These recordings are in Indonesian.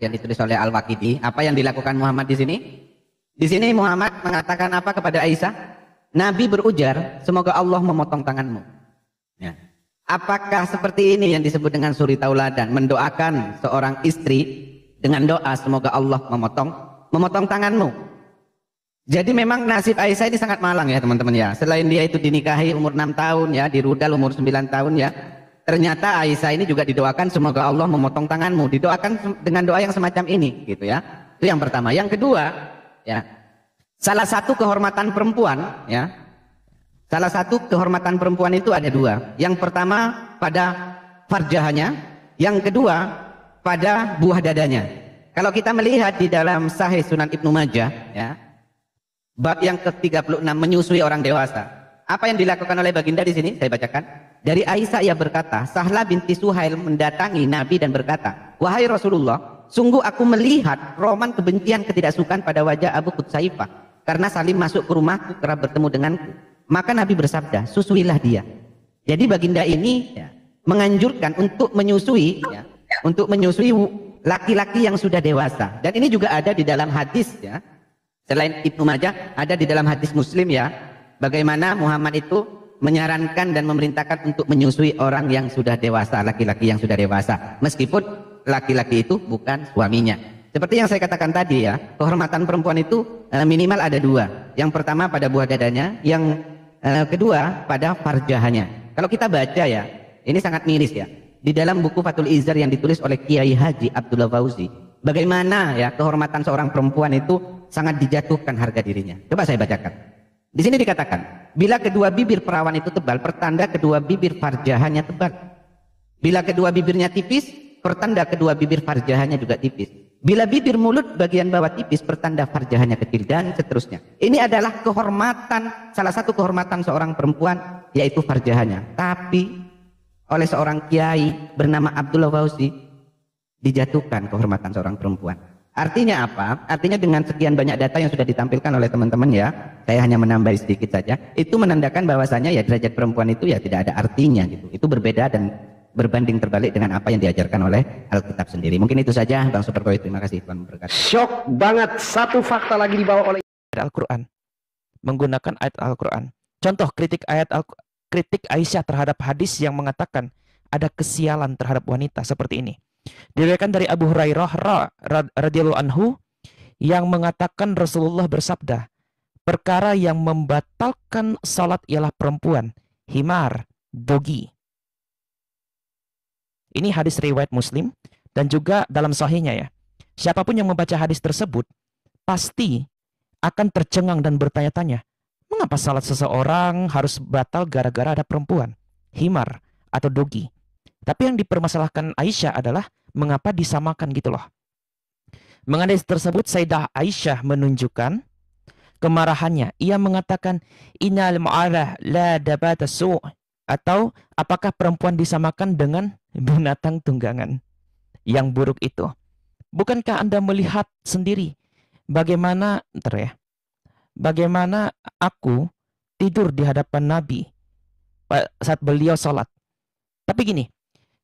yang ditulis oleh Al-Waqidi. Apa yang dilakukan Muhammad di sini? Di sini Muhammad mengatakan apa kepada Aisyah? Nabi berujar, semoga Allah memotong tanganmu. Ya. Apakah seperti ini yang disebut dengan suri tauladan, mendoakan seorang istri dengan doa semoga Allah memotong tanganmu? Jadi memang nasib Aisyah ini sangat malang ya teman-teman ya. Selain dia itu dinikahi umur 6 tahun ya, dirudal umur 9 tahun ya. Ternyata Aisyah ini juga didoakan semoga Allah memotong tanganmu. Didoakan dengan doa yang semacam ini gitu ya. Itu yang pertama. Yang kedua ya, salah satu kehormatan perempuan ya. Salah satu kehormatan perempuan itu ada dua. Yang pertama pada farjahnya, yang kedua pada buah dadanya. Kalau kita melihat di dalam Sahih Sunan Ibnu Majah ya, bab yang ke-36 menyusui orang dewasa. Apa yang dilakukan oleh baginda di sini? Saya bacakan. Dari Aisyah ia berkata, Sahlah binti Suhail mendatangi Nabi dan berkata, wahai Rasulullah, sungguh aku melihat roman kebencian ketidaksukaan pada wajah Abu Qutsaifah karena Salim masuk ke rumahku kerap bertemu denganku. Maka Nabi bersabda, susuilah dia. Jadi baginda ini ya, menganjurkan untuk menyusui ya, untuk menyusui laki-laki yang sudah dewasa. Dan ini juga ada di dalam hadis ya. Selain Ibnu Majah, ada di dalam hadis Muslim ya, bagaimana Muhammad itu menyarankan dan memerintahkan untuk menyusui orang yang sudah dewasa, laki-laki yang sudah dewasa, meskipun laki-laki itu bukan suaminya. Seperti yang saya katakan tadi ya, kehormatan perempuan itu minimal ada dua. Yang pertama pada buah dadanya, yang kedua pada farjahnya. Kalau kita baca ya, ini sangat miris ya. Di dalam buku Fathul Izar yang ditulis oleh Kiai Haji Abdullah Fauzi, bagaimana ya kehormatan seorang perempuan itu sangat dijatuhkan harga dirinya. Coba saya bacakan. Di sini dikatakan, bila kedua bibir perawan itu tebal, pertanda kedua bibir farjahannya tebal. Bila kedua bibirnya tipis, pertanda kedua bibir farjahannya juga tipis. Bila bibir mulut bagian bawah tipis, pertanda farjahannya kecil, dan seterusnya. Ini adalah kehormatan, salah satu kehormatan seorang perempuan, yaitu farjahannya. Tapi oleh seorang kiai bernama Abdullah Fauzi, dijatuhkan kehormatan seorang perempuan. Artinya apa? Artinya dengan sekian banyak data yang sudah ditampilkan oleh teman-teman ya, saya hanya menambah sedikit saja, itu menandakan bahwasanya ya derajat perempuan itu ya tidak ada artinya gitu. Itu berbeda dan berbanding terbalik dengan apa yang diajarkan oleh Alkitab sendiri. Mungkin itu saja Bang Superboy, terima kasih Tuhan memberkati. Syok banget, satu fakta lagi dibawa oleh Al-Quran, menggunakan ayat Al-Quran. Contoh kritik kritik Aisyah terhadap hadis yang mengatakan ada kesialan terhadap wanita seperti ini. Diriwayatkan dari Abu Hurairah radhiyallahu anhu yang mengatakan Rasulullah bersabda, perkara yang membatalkan salat ialah perempuan, himar, dogi. Ini hadis riwayat Muslim dan juga dalam sahihnya ya. Siapapun yang membaca hadis tersebut pasti akan tercengang dan bertanya-tanya, mengapa salat seseorang harus batal gara-gara ada perempuan, himar atau dogi? Tapi yang dipermasalahkan Aisyah adalah mengapa disamakan gitu loh. Mengenai tersebut Sayyidah Aisyah menunjukkan kemarahannya. Ia mengatakan innal mu'arah la dabata su', atau apakah perempuan disamakan dengan binatang tunggangan yang buruk itu? Bukankah Anda melihat sendiri bagaimana bagaimana aku tidur di hadapan Nabi saat beliau sholat. Tapi gini,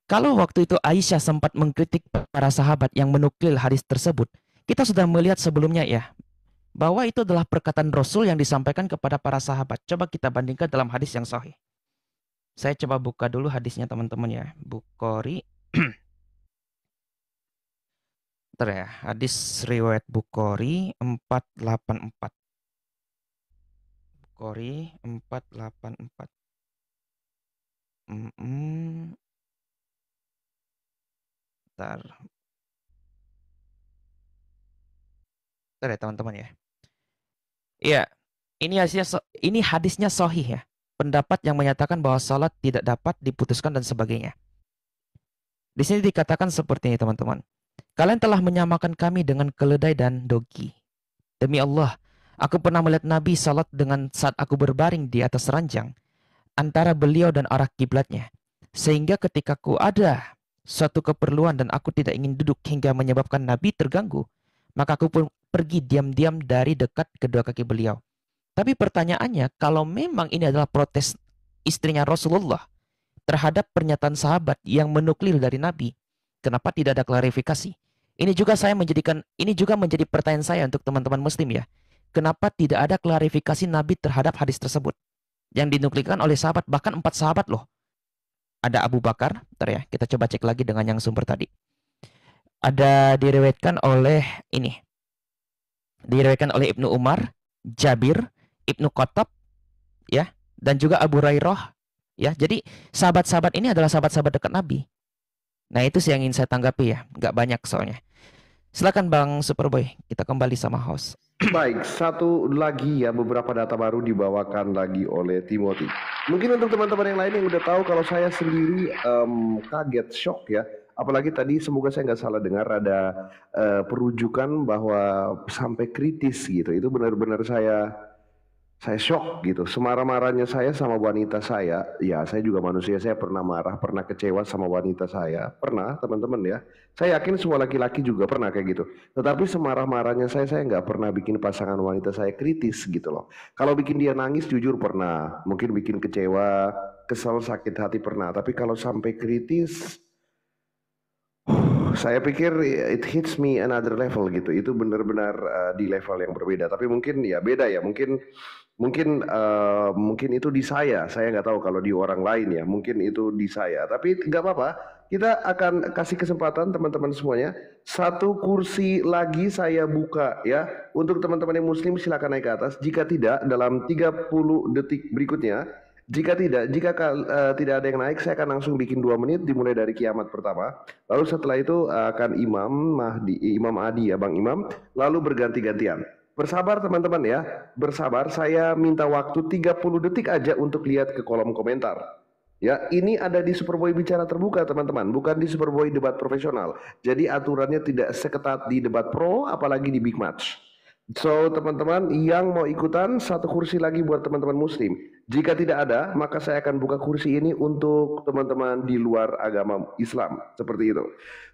kalau waktu itu Aisyah sempat mengkritik para sahabat yang menukil hadis tersebut, kita sudah melihat sebelumnya ya, bahwa itu adalah perkataan Rasul yang disampaikan kepada para sahabat. Coba kita bandingkan dalam hadis yang sahih. Saya coba buka dulu hadisnya teman-teman ya. Bukhari. Bentar ya, hadis riwayat Bukhari 484. Bukhari 484. Bentar. Bentar ya teman-teman ya. Iya, ini hadisnya sahih ya. Pendapat yang menyatakan bahwa salat tidak dapat diputuskan dan sebagainya. Di sini dikatakan seperti ini teman-teman. Kalian telah menyamakan kami dengan keledai dan dogi. Demi Allah, aku pernah melihat Nabi salat dengan saat aku berbaring di atas ranjang antara beliau dan arah kiblatnya. Sehingga ketika ku ada suatu keperluan dan aku tidak ingin duduk hingga menyebabkan Nabi terganggu, maka aku pun pergi diam-diam dari dekat kedua kaki beliau. Tapi pertanyaannya, kalau memang ini adalah protes istrinya Rasulullah terhadap pernyataan sahabat yang menukil dari Nabi, kenapa tidak ada klarifikasi? Ini juga menjadi pertanyaan saya untuk teman-teman muslim ya. Kenapa tidak ada klarifikasi Nabi terhadap hadis tersebut yang dinukilkan oleh sahabat, bahkan 4 sahabat loh. Ada Abu Bakar, bentar ya, kita coba cek lagi dengan yang sumber tadi. Ada diriwayatkan oleh Ibnu Umar, Jabir, Ibnu Khattab, ya, dan juga Abu Hurairah, ya. Jadi sahabat-sahabat ini adalah sahabat-sahabat dekat Nabi. Nah itu sih yang ingin saya tanggapi ya, nggak banyak soalnya. Silakan Bang Superboy, kita kembali sama host. Baik, satu lagi ya, beberapa data baru dibawakan lagi oleh Timothy. Mungkin untuk teman-teman yang lain yang udah tahu, kalau saya sendiri kaget, shock ya. Apalagi tadi, semoga saya nggak salah dengar, ada perujukan bahwa sampai kritis gitu. Itu benar-benar saya shock gitu. Semarah-marahnya saya sama wanita saya, ya saya juga manusia, saya pernah marah, pernah kecewa sama wanita saya, pernah teman-teman ya. Saya yakin semua laki-laki juga pernah kayak gitu. Tetapi semarah-marahnya saya nggak pernah bikin pasangan wanita saya kritis gitu loh. Kalau bikin dia nangis jujur pernah, mungkin bikin kecewa, kesel, sakit hati pernah. Tapi kalau sampai kritis, saya pikir it hits me another level gitu. Itu benar-benar di level yang berbeda. Tapi mungkin ya beda ya. Mungkin itu di saya nggak tahu kalau di orang lain ya, mungkin itu di saya, tapi nggak apa-apa, kita akan kasih kesempatan teman-teman semuanya, satu kursi lagi saya buka ya, untuk teman-teman yang muslim silakan naik ke atas, jika tidak dalam 30 detik berikutnya, jika tidak ada yang naik, saya akan langsung bikin 2 menit dimulai dari kiamat pertama, lalu setelah itu akan Imam Adi ya, Bang Imam, lalu berganti-gantian. Bersabar teman-teman ya, bersabar, saya minta waktu 30 detik aja untuk lihat ke kolom komentar. Ya, ini ada di Superboy Bicara Terbuka teman-teman, bukan di Superboy Debat Profesional. Jadi aturannya tidak seketat di debat pro, apalagi di big match. So teman-teman yang mau ikutan, satu kursi lagi buat teman-teman muslim. Jika tidak ada, maka saya akan buka kursi ini untuk teman-teman di luar agama Islam. Seperti itu.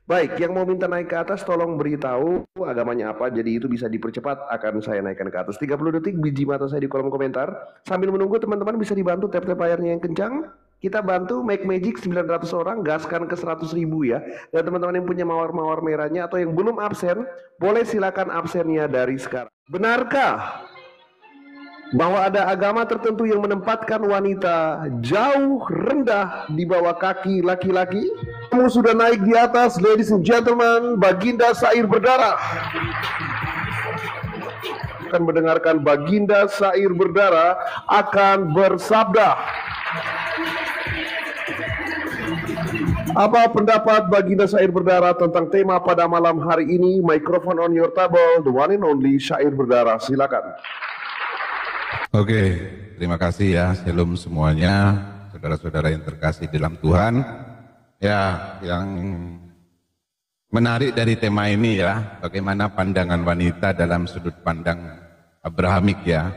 Baik, yang mau minta naik ke atas tolong beritahu agamanya apa, jadi itu bisa dipercepat, akan saya naikkan ke atas. 30 detik, biji mata saya di kolom komentar. Sambil menunggu teman-teman bisa dibantu tap-tap layarnya yang kencang. Kita bantu make magic 900 orang, gaskan ke 100.000 ya. Dan teman-teman yang punya mawar-mawar merahnya atau yang belum absen, boleh silakan absennya dari sekarang. Benarkah bahwa ada agama tertentu yang menempatkan wanita jauh rendah di bawah kaki laki-laki? Kamu sudah naik di atas, ladies and gentlemen, Baginda Sair Berdarah. Akan mendengarkan Baginda Sair Berdarah akan bersabda. Apa pendapat Baginda Sair Berdarah tentang tema pada malam hari ini? Microphone on your table, the one and only Sair Berdarah, silakan. Oke, terima kasih ya, shalom semuanya, saudara-saudara yang terkasih dalam Tuhan. Ya, yang menarik dari tema ini ya, bagaimana pandangan wanita dalam sudut pandang Abrahamik ya.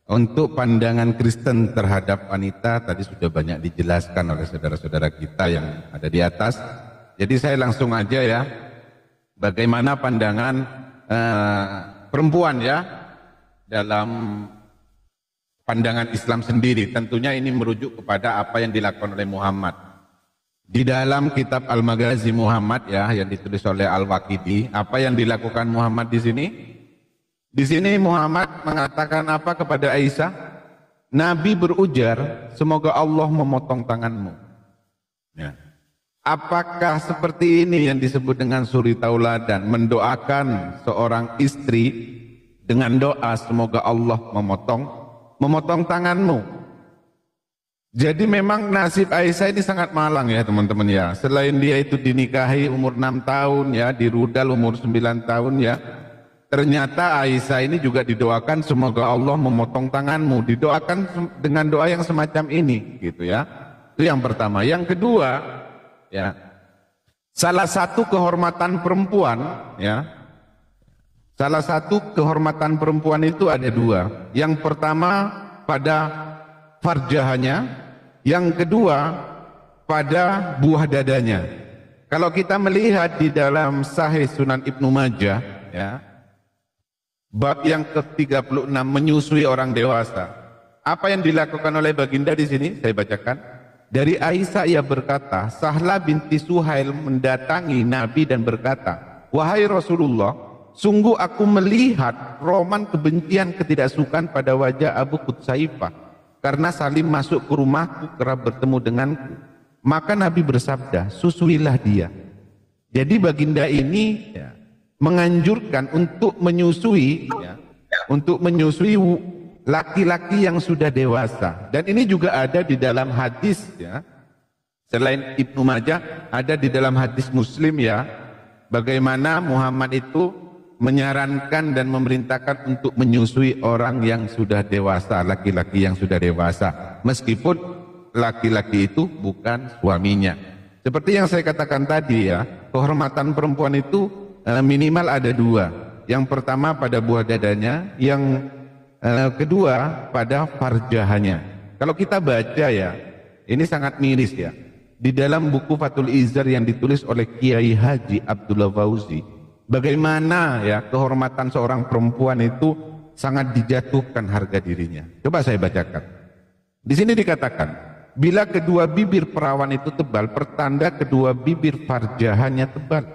Untuk pandangan Kristen terhadap wanita tadi sudah banyak dijelaskan oleh saudara-saudara kita yang ada di atas. Jadi saya langsung aja ya, bagaimana pandangan perempuan ya dalam pandangan Islam sendiri. Tentunya ini merujuk kepada apa yang dilakukan oleh Muhammad. Di dalam kitab Al-Maghazi Muhammad ya, yang ditulis oleh Al-Waqidi, apa yang dilakukan Muhammad di sini? Di sini Muhammad mengatakan apa kepada Aisyah? Nabi berujar, semoga Allah memotong tanganmu. Ya. Apakah seperti ini yang disebut dengan suri tauladan, mendoakan seorang istri dengan doa semoga Allah memotong tanganmu? Jadi memang nasib Aisyah ini sangat malang ya teman-teman ya. Selain dia itu dinikahi umur 6 tahun ya, dirudal umur 9 tahun ya. Ternyata Aisyah ini juga didoakan semoga Allah memotong tanganmu. Didoakan dengan doa yang semacam ini gitu ya. Itu yang pertama. Yang kedua ya, salah satu kehormatan perempuan ya. Salah satu kehormatan perempuan itu ada 2. Yang pertama pada farjahnya, yang kedua pada buah dadanya. Kalau kita melihat di dalam Sahih Sunan Ibnu Majah ya, bab yang ke-36 menyusui orang dewasa. Apa yang dilakukan oleh Baginda di sini saya bacakan. Dari Aisyah ia berkata, Sahla binti Suhail mendatangi Nabi dan berkata, "Wahai Rasulullah, sungguh aku melihat roman kebencian ketidaksukaan pada wajah Abu Qutsaifah karena Salim masuk ke rumahku kerap bertemu denganku." Maka Nabi bersabda, "Susuilah dia." Jadi baginda ini ya, menganjurkan untuk menyusui laki-laki yang sudah dewasa. Dan ini juga ada di dalam hadis ya. Selain Ibnu Majah, ada di dalam hadis Muslim ya, bagaimana Muhammad itu menyarankan dan memerintahkan untuk menyusui orang yang sudah dewasa, laki-laki yang sudah dewasa, meskipun laki-laki itu bukan suaminya. Seperti yang saya katakan tadi ya, kehormatan perempuan itu minimal ada dua. Yang pertama pada buah dadanya, yang kedua pada farjahanya. Kalau kita baca ya, ini sangat miris ya. Di dalam buku Fathul Izzar yang ditulis oleh Kiai Haji Abdullah Fauzi, bagaimana ya kehormatan seorang perempuan itu sangat dijatuhkan harga dirinya. Coba saya bacakan. Di sini dikatakan, bila kedua bibir perawan itu tebal, pertanda kedua bibir farjahannya tebal.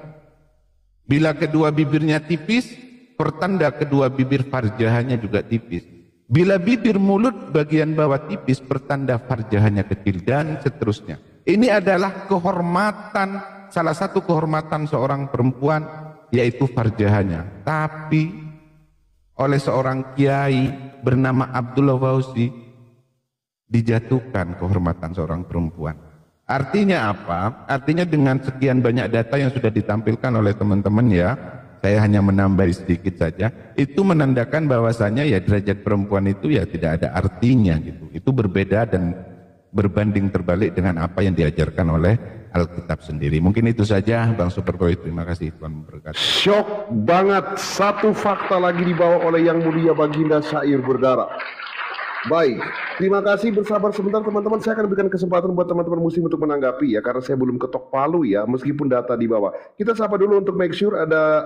Bila kedua bibirnya tipis, pertanda kedua bibir farjahannya juga tipis. Bila bibir mulut bagian bawah tipis, pertanda farjahannya kecil, dan seterusnya. Ini adalah kehormatan, salah satu kehormatan seorang perempuan, yaitu farjahannya. Tapi oleh seorang kiai bernama Abdullah Fauzi dijatuhkan kehormatan seorang perempuan. Artinya apa? Artinya dengan sekian banyak data yang sudah ditampilkan oleh teman-teman ya, saya hanya menambah sedikit saja, itu menandakan bahwasanya ya derajat perempuan itu ya tidak ada artinya gitu. Itu berbeda dan berbanding terbalik dengan apa yang diajarkan oleh Alkitab sendiri. Mungkin itu saja Bang Superboy, terima kasih, Tuhan memberkati. Syok banget, satu fakta lagi dibawa oleh Yang Mulia Baginda Syair Berdarah. Baik, terima kasih, bersabar sebentar teman-teman, saya akan berikan kesempatan buat teman-teman muslim untuk menanggapi ya, karena saya belum ketok palu ya, meskipun data di bawah. Kita sapa dulu untuk make sure ada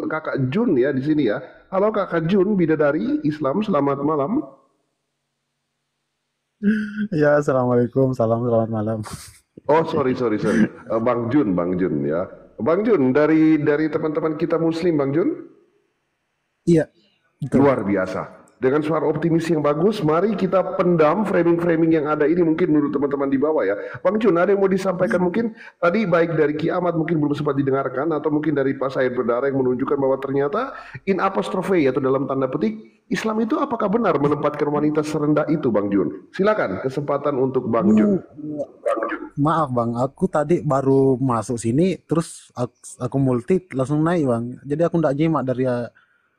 Kakak Jun ya di sini ya. Halo Kakak Jun, bidadari Islam, selamat malam. Ya, assalamualaikum, selamat malam. Oh sorry. Bang Jun ya. Bang Jun dari teman-teman kita muslim, Bang Jun. Iya, betul. Luar biasa. Dengan suara optimis yang bagus, mari kita pendam framing-framing yang ada ini mungkin menurut teman-teman di bawah ya. Bang Jun, ada yang mau disampaikan mungkin tadi baik dari Kiamat mungkin belum sempat didengarkan, atau mungkin dari Pak Syair Berdarah yang menunjukkan bahwa ternyata in apostrophe atau dalam tanda petik, Islam itu apakah benar menempatkan wanita serendah itu, Bang Jun? Silakan kesempatan untuk Bang Jun. Maaf Bang, aku tadi baru masuk sini, terus aku multi langsung naik Bang. Jadi aku nggak nyimak dari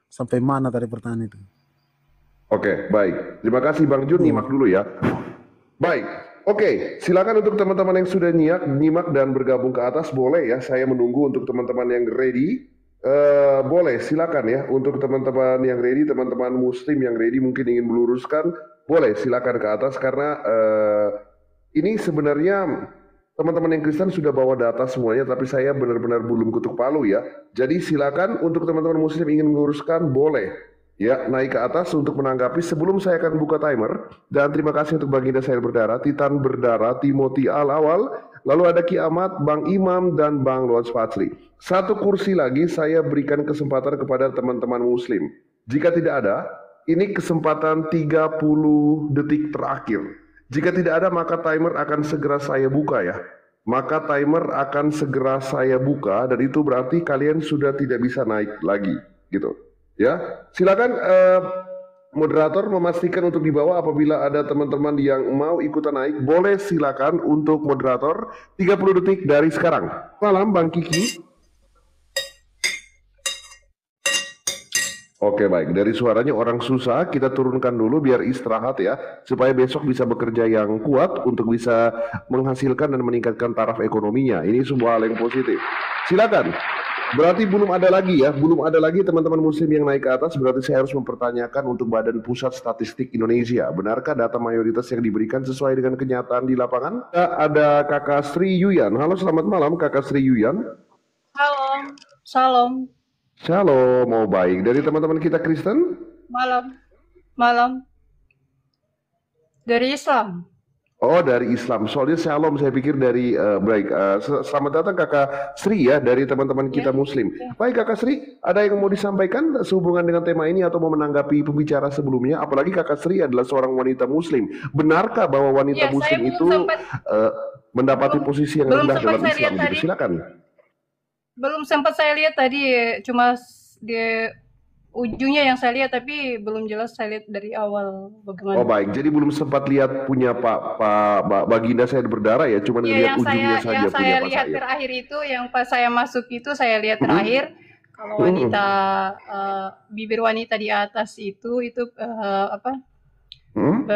sampai mana tadi pertanyaan itu. Oke, baik. Terima kasih Bang Jun, nyimak dulu ya. Baik, oke. Silakan untuk teman-teman yang sudah nyimak dan bergabung ke atas, boleh ya. Saya menunggu untuk teman-teman yang ready. Boleh, silakan ya. Untuk teman-teman yang ready, teman-teman muslim yang ready mungkin ingin meluruskan, boleh silakan ke atas karena ini sebenarnya teman-teman yang Kristen sudah bawa data semuanya, tapi saya benar-benar belum ketuk palu ya. Jadi silakan untuk teman-teman muslim ingin meluruskan, boleh. Ya, naik ke atas untuk menanggapi sebelum saya akan buka timer. Dan terima kasih untuk Baginda Syair Berdarah, Titan Berdarah, Timothy Al-Awal, lalu ada Kiamat, Bang Imam, dan Bang Lodz Patri. Satu kursi lagi saya berikan kesempatan kepada teman-teman muslim. Jika tidak ada, ini kesempatan 30 detik terakhir. Jika tidak ada, maka timer akan segera saya buka ya. Maka timer akan segera saya buka, dan itu berarti kalian sudah tidak bisa naik lagi gitu. Ya, silakan moderator memastikan untuk di bawah apabila ada teman-teman yang mau ikutan naik, boleh silakan untuk moderator 30 detik dari sekarang. Malam Bang Kiki. Oke baik, dari suaranya orang susah kita turunkan dulu biar istirahat ya, supaya besok bisa bekerja yang kuat untuk bisa menghasilkan dan meningkatkan taraf ekonominya. Ini sebuah hal yang positif. Silakan. Berarti belum ada lagi ya, belum ada lagi teman-teman muslim yang naik ke atas, berarti saya harus mempertanyakan untuk Badan Pusat Statistik Indonesia. Benarkah data mayoritas yang diberikan sesuai dengan kenyataan di lapangan? Ada Kakak Sri Yuyan. Halo, selamat malam Kakak Sri Yuyan. Halo, salam. Shalom, mau baik. Dari teman-teman kita Kristen? Malam. Dari Islam. Oh, dari Islam. Soalnya Shalom saya pikir dari baik. Selamat datang Kakak Sri ya dari teman-teman Ya, kita Muslim. ya. Baik Kakak Sri, ada yang mau disampaikan sehubungan dengan tema ini atau mau menanggapi pembicara sebelumnya? Apalagi Kakak Sri adalah seorang wanita Muslim. Benarkah bahwa wanita Iya, saya Muslim belum itu sempat mendapati belum posisi yang belum rendah sempat dalam saya Islam lihat gitu? tadi. Silakan. Belum sempat saya lihat tadi, cuma di ujungnya yang saya lihat, tapi belum jelas saya lihat dari awal Oh bagaimana. baik, jadi belum sempat lihat punya Baginda saya berdarah ya, cuma Iya, ngelihat ujungnya saja yang punya saya Pak lihat Said. terakhir itu, yang pas saya masuk itu saya lihat Mhm. terakhir kalau Mhm. wanita bibir wanita di atas itu apa? Mhm.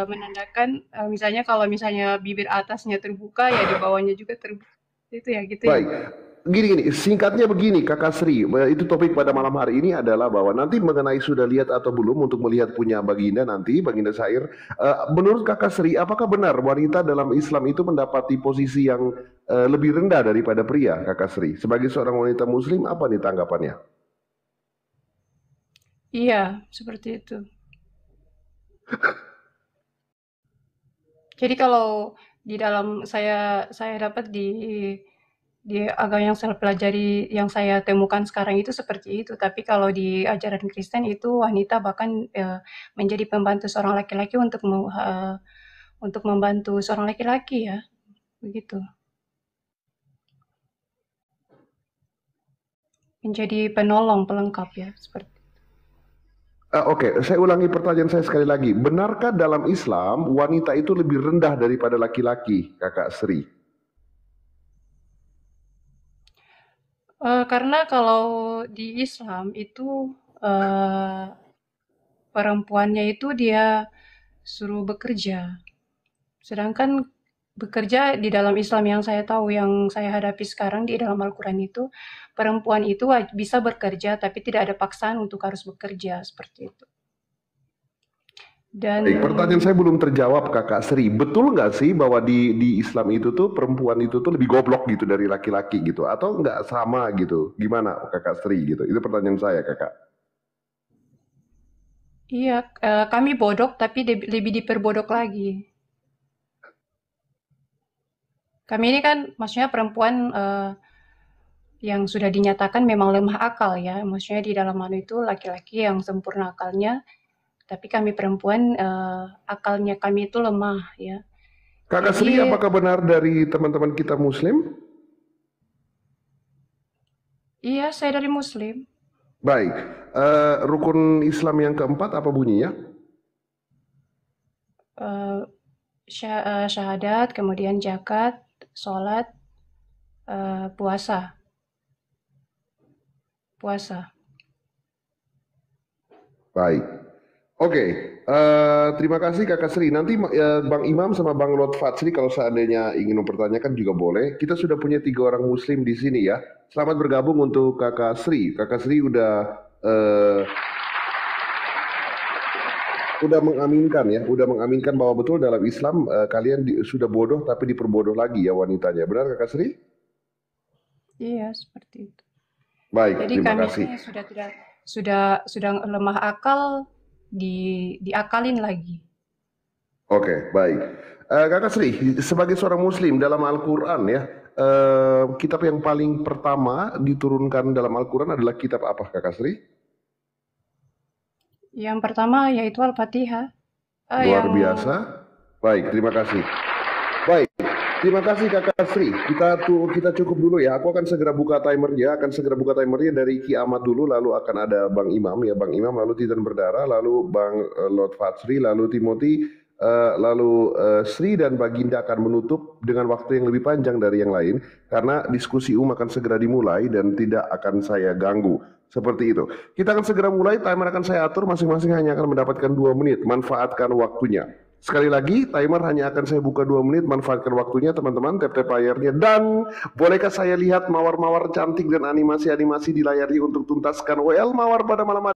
Menandakan misalnya kalau misalnya bibir atasnya terbuka ya di bawahnya juga terbuka. Itu ya gitu ya. Baik, gini, singkatnya begini Kakak Sri, itu topik pada malam hari ini adalah bahwa nanti mengenai sudah lihat atau belum untuk melihat punya Baginda nanti, Baginda Sair, menurut Kakak Sri, apakah benar wanita dalam Islam itu mendapati posisi yang lebih rendah daripada pria, Kakak Sri? Sebagai seorang wanita Muslim, apa nih tanggapannya? Iya, seperti itu. Jadi kalau di dalam saya dapat di agama yang saya pelajari, yang saya temukan sekarang itu seperti itu. Tapi kalau di ajaran Kristen itu wanita bahkan menjadi pembantu seorang laki-laki untuk membantu seorang laki-laki ya, begitu. Menjadi penolong, pelengkap ya, seperti. Oke, saya ulangi pertanyaan saya sekali lagi. Benarkah dalam Islam wanita itu lebih rendah daripada laki-laki, Kakak Sri? Karena kalau di Islam itu perempuannya itu dia suruh bekerja. Sedangkan bekerja di dalam Islam yang saya tahu, yang saya hadapi sekarang di dalam Al-Quran itu, perempuan itu bisa bekerja, tapi tidak ada paksaan untuk harus bekerja, seperti itu. Dan Baik, pertanyaan saya belum terjawab Kakak Sri. Betul nggak sih bahwa di Islam itu tuh perempuan itu tuh lebih goblok gitu dari laki-laki gitu? Atau nggak sama gitu? Gimana Kakak Sri gitu? Itu pertanyaan saya Kakak. iya, kami bodoh, tapi lebih diperbodok lagi. Kami ini kan maksudnya perempuan yang sudah dinyatakan memang lemah akal ya. Maksudnya di dalam anu itu laki-laki yang sempurna akalnya, tapi kami perempuan akalnya kami itu lemah ya. Kakak Sri, Jadi apakah benar dari teman-teman kita Muslim? iya, saya dari Muslim. Baik, rukun Islam yang keempat apa bunyinya? Eh, Syahadat, kemudian zakat, sholat, puasa. Baik. Oke, terima kasih Kakak Sri. Nanti Bang Imam sama Bang Lot Fatsri kalau seandainya ingin mempertanyakan juga boleh. Kita sudah punya 3 orang Muslim di sini ya. Selamat bergabung untuk Kakak Sri. Kakak Sri udah mengaminkan ya, udah mengaminkan bahwa betul dalam Islam kalian sudah bodoh tapi diperbodoh lagi ya wanitanya. Benar Kakak Sri? Iya, seperti itu. Baik, Jadi terima kami kasih. ini sudah lemah akal, diakalin lagi. Oke, baik. Kakak Sri, sebagai seorang Muslim dalam Al-Quran ya, kitab yang paling pertama diturunkan dalam Al-Quran adalah kitab apa, Kakak Sri? Yang pertama yaitu Al-Fatihah. Luar Yang biasa. Baik, terima kasih. Baik, terima kasih Kakak Sri. Kita cukup dulu ya. Aku akan segera buka timernya, dari Ki Ahmad dulu, lalu akan ada Bang Imam ya, Bang Imam, lalu Titan Berdarah, lalu Bang Lot Fatsri, lalu Timothy, lalu Sri dan Baginda akan menutup dengan waktu yang lebih panjang dari yang lain karena diskusi akan segera dimulai dan tidak akan saya ganggu. Seperti itu. Kita akan segera mulai, timer akan saya atur, masing-masing hanya akan mendapatkan 2 menit. Manfaatkan waktunya. Sekali lagi, timer hanya akan saya buka 2 menit, manfaatkan waktunya teman-teman, tap-tap layarnya. Dan bolehkah saya lihat mawar-mawar cantik dan animasi-animasi di layarnya untuk tuntaskan WL Mawar pada malam hari?